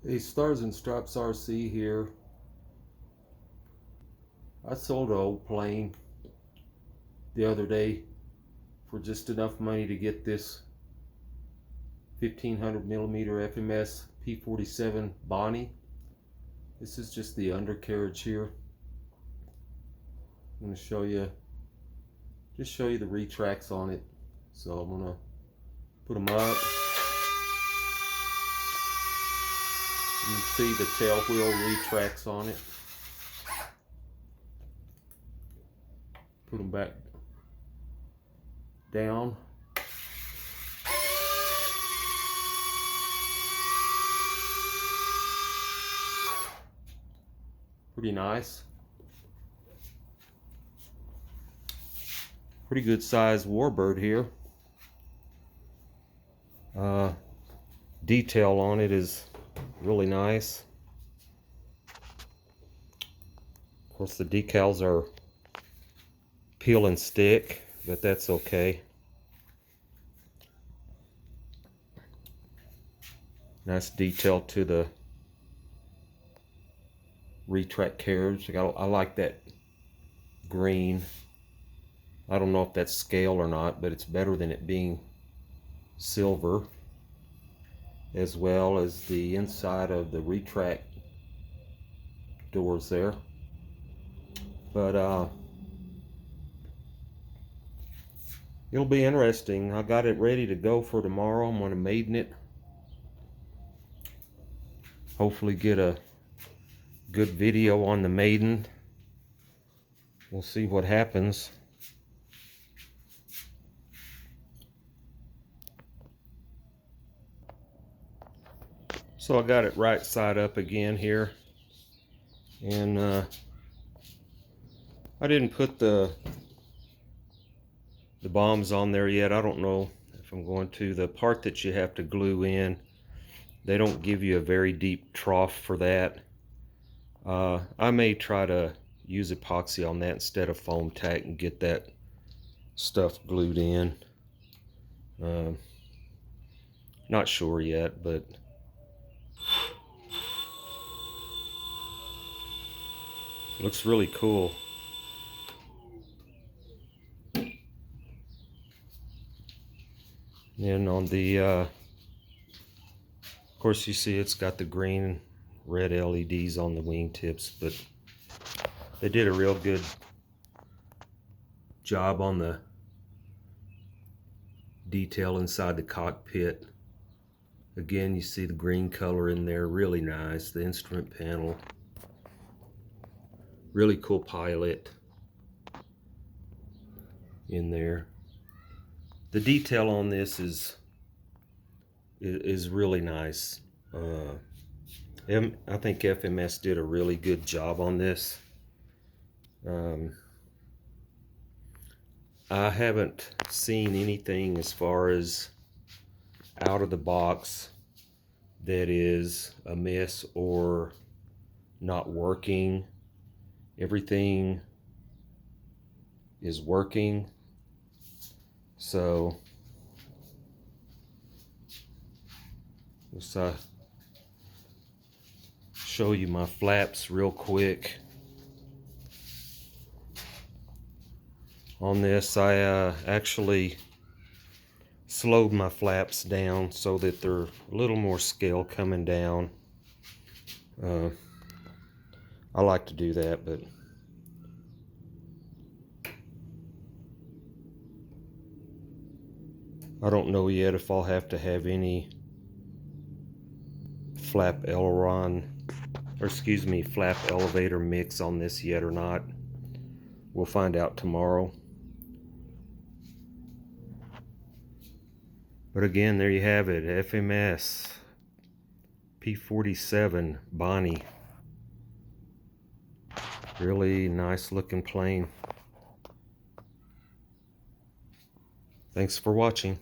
Hey, Stars and Stripes RC here. I sold an old plane the other day for just enough money to get this 1500 millimeter FMS P-47 Bonnie. This is just the undercarriage here. I'm going to show you the retracts on it. So I'm going to put them up. You can see the tail wheel retracts on it. Put them back down. Pretty nice. Pretty good sized warbird here. Detail on it is really nice. Of course, the decals are peel and stick, but that's okay. Nice detail to the retract carriage. I like that green. I don't know if that's scale or not, but it's better than it being silver. As well as the inside of the retract doors there. But it'll be interesting. I got it ready to go for tomorrow. I'm going to maiden it. Hopefully get a good video on the maiden. We'll see what happens. So I got it right side up again here, and I didn't put the bombs on there yet. I don't know if I'm going to. The part that you have to glue in, they don't give you a very deep trough for that. I may try to use epoxy on that instead of foam tack and get that stuff glued in. Not sure yet, but looks really cool. And on the of course, you see it's got the green and red LEDs on the wingtips, but they did a real good job on the detail inside the cockpit. Again, you see the green color in there, really nice. The instrument panel, really cool pilot in there. The detail on this is really nice. I think FMS did a really good job on this. I haven't seen anything as far as out of the box that is amiss or not working. Everything is working. So let's show you my flaps real quick. On this, I actually slowed my flaps down so that they're a little more scale coming down. I like to do that, but I don't know yet if I'll have to have any flap elevator mix on this yet or not. We'll find out tomorrow. But again, there you have it, FMS P-47 Bonnie. Really nice looking plane. Thanks for watching.